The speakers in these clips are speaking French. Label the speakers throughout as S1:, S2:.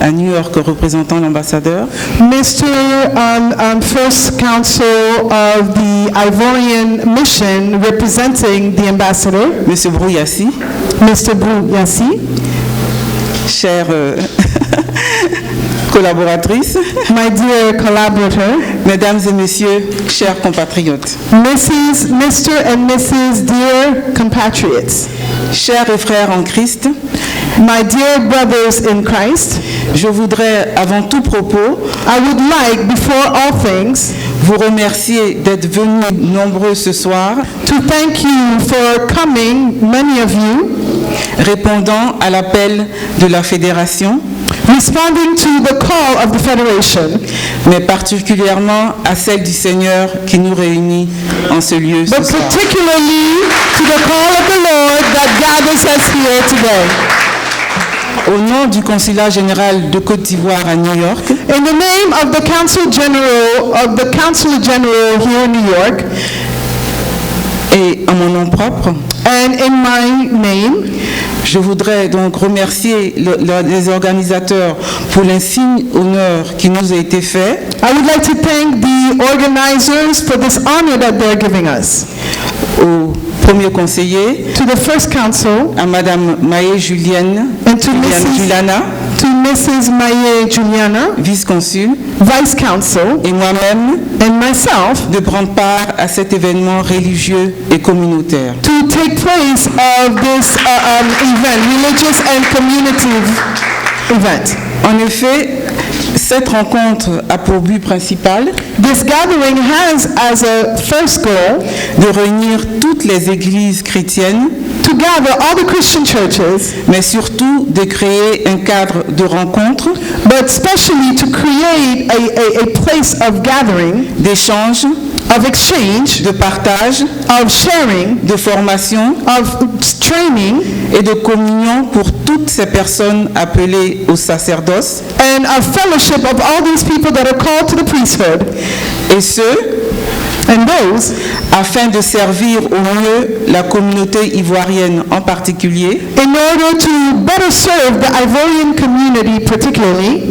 S1: à New York représentant l'ambassadeur.
S2: Mr. First Counsel of the Ivorian Mission representing the ambassador,
S1: Monsieur Brouillassi.
S2: Mr. Brouillassi.
S1: Chère collaboratrice.
S2: My dear collaborator.
S1: Mesdames et messieurs, chers compatriotes.
S2: Mr. and Mrs. dear compatriots.
S1: Chers et frères en Christ.
S2: My dear brothers in Christ.
S1: Je voudrais, avant tout propos,
S2: I would like, before all things,
S1: vous remercier d'être venus nombreux ce soir.
S2: To thank you for coming, many of you.
S1: Répondant à l'appel de la Fédération.
S2: Responding to the call of the Federation.
S1: Mais particulièrement à celle du Seigneur qui nous réunit en ce lieu ce soir.
S2: But particularly to the call of the Lord that gathers us here today.
S1: Au nom du Consulat général de Côte d'Ivoire à New York,
S2: in the name of the Consul General here in New York,
S1: et en mon nom propre,
S2: and in my name,
S1: je voudrais donc remercier les organisateurs pour l'insigne honneur qui nous a été fait.
S2: I would like to thank the organizers for this honor that they're giving us.
S1: Au premier conseiller,
S2: to the first council,
S1: à Madame Maë Juliana,
S2: to Mrs. Maye Juliana,
S1: vice-consul,
S2: vice counsel,
S1: et moi-même,
S2: and myself,
S1: de prendre part à cet événement religieux et communautaire.
S2: To take place of this event, religious and community event.
S1: En effet, cette rencontre a pour but principal
S2: This gathering has as a first goal
S1: de réunir toutes les églises chrétiennes,
S2: to gather all the Christian churches,
S1: mais surtout de créer un cadre de rencontre,
S2: but especially to create a place of gathering,
S1: d'échange,
S2: of exchange,
S1: de partage,
S2: of sharing,
S1: de formation,
S2: of training,
S1: et de communion pour toutes ces personnes appelées au sacerdoce,
S2: and a fellowship of all these people that are called to the priesthood,
S1: et ce,
S2: and those,
S1: afin de servir au mieux la communauté ivoirienne en particulier,
S2: in order to better serve the Ivorian community particularly,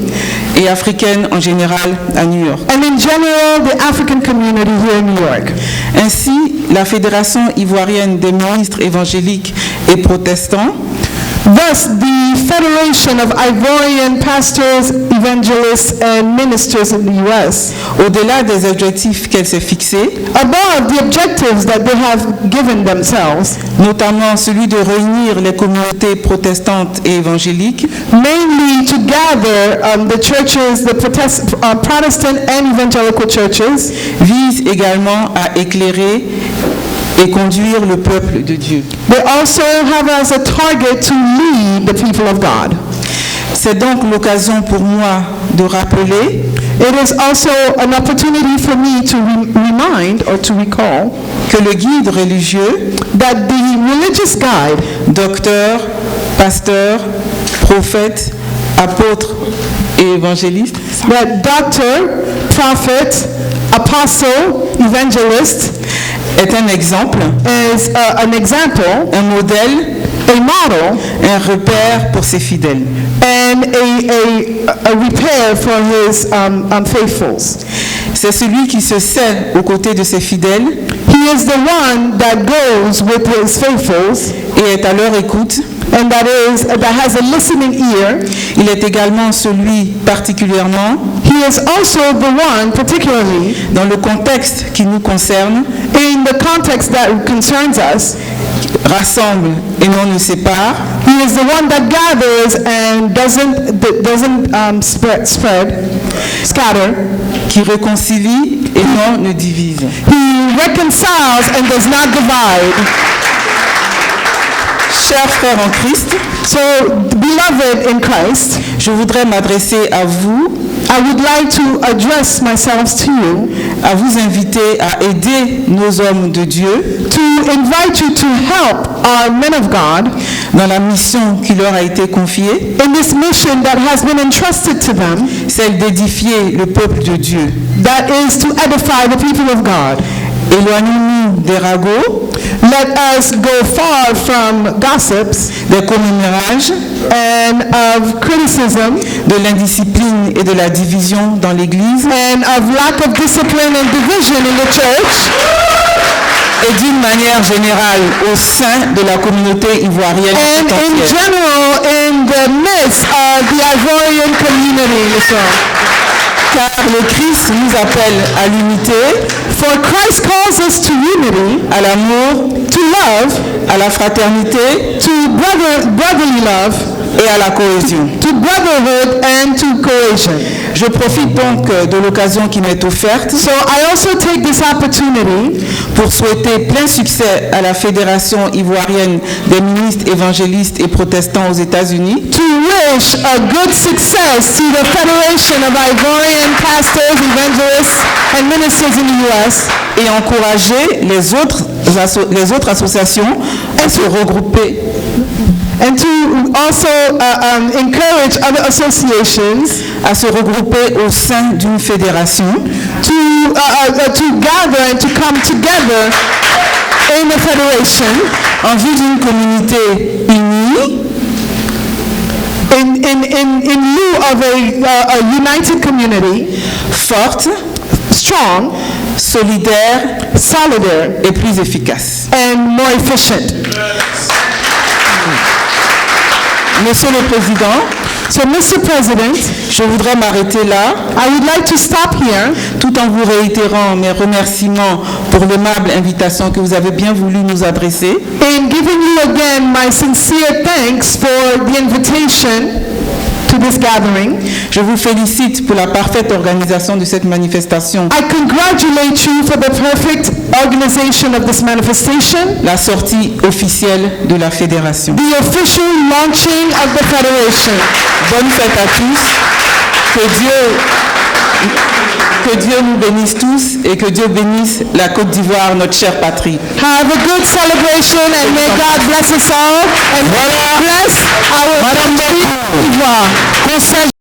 S1: et africaine en général à New York.
S2: And in general, the African community here in New York.
S1: Ainsi, la Fédération ivoirienne des ministres évangéliques et protestants,
S2: thus the Federation of Ivorian Pastors, Evangelists and Ministers in the U.S.,
S1: au-delà des objectifs qu'elle s'est fixés,
S2: above the objectives that they have given themselves,
S1: notamment celui de réunir les communautés protestantes et évangéliques,
S2: mainly to gather the churches, the Protestant and evangelical churches,
S1: vise également à éclairer et conduire le peuple de Dieu.
S2: They also have as a target to lead the people of God.
S1: C'est donc l'occasion pour moi de rappeler
S2: It is also an opportunity for me to remind or to recall
S1: que le guide religieux,
S2: that the religious guide,
S1: docteur, pasteur, prophète, apôtre et évangéliste,
S2: that doctor, prophet, apostle, evangelist,
S1: est un exemple,
S2: is an example,
S1: un modèle,
S2: a model,
S1: un repère pour ses fidèles.
S2: And a repair for his faithfuls.
S1: C'est celui qui se sait aux côtés de ses fidèles.
S2: He is the one that goes with his faithfuls.
S1: Et est à leur écoute.
S2: And that has a listening ear.
S1: Il est également celui particulièrement.
S2: He is also the one particularly.
S1: Dans le contexte qui nous concerne.
S2: In the context that concerns us.
S1: Rassemble et non ne sépare.
S2: He is the one that gathers and doesn't scatter.
S1: Qui réconcilie et non ne divise.
S2: He reconciles and does not divide.
S1: Chers frères en Christ,
S2: so beloved in Christ,
S1: je voudrais m'adresser à vous.
S2: I would like to address myself to you,
S1: à vous inviter à aider nos hommes de Dieu,
S2: to invite you to help our men of God
S1: dans la mission qui leur a été confiée,
S2: in this mission that has been entrusted to them,
S1: celle d'édifier le peuple de Dieu,
S2: that is to edify the people of God.
S1: Éloignons-nous des ragots,
S2: Let us go far from gossips
S1: des commémorages,
S2: and of criticism
S1: de l'indiscipline et de la division dans l'Église
S2: and of lack of discipline and division in the church,
S1: et d'une manière générale au sein de la communauté ivoirienne
S2: and
S1: tout
S2: in
S1: entière.
S2: general in the midst of the Ivorian community. So,
S1: Car le Christ nous appelle à l'unité,
S2: for Christ calls us to unity,
S1: à l'amour,
S2: to love,
S1: à la fraternité
S2: to brotherly love,
S1: et à la cohésion.
S2: to brotherhood and to cohesion.
S1: Je profite donc de l'occasion qui m'est offerte
S2: So I also take this opportunity
S1: pour souhaiter plein succès à la Fédération ivoirienne des ministres évangélistes et protestants aux États-Unis
S2: to wish a good success to the Federation of Ivorian Pastors, Evangelists, and Ministers in the U.S.
S1: et encourager les autres associations à se regrouper
S2: and to also encourage other associations
S1: au sein d'une fédération
S2: to gather and to come together in a federation
S1: en vue d'une communauté unie
S2: in lieu of a united community,
S1: forte,
S2: strong,
S1: solidaire
S2: solidaire,
S1: et plus efficace.
S2: and more efficient.
S1: Monsieur le Président,
S2: So, Mr. President,
S1: je voudrais m'arrêter là
S2: I would like to stop here
S1: tout en vous réitérant mes remerciements pour l'aimable invitation que vous avez bien voulu nous adresser.
S2: in giving you again my sincere thanks for the invitation to this gathering.
S1: Je vous félicite pour la parfaite organisation de cette manifestation,
S2: I congratulate you for the perfect organization of this manifestation,
S1: la sortie officielle de la fédération.
S2: the official launching of the federation.
S1: Bonne fête à tous, que Dieu nous bénisse tous et que Dieu bénisse la Côte d'Ivoire, notre chère patrie.
S2: Have a good celebration and may God bless us all and bless our country, Ivoire.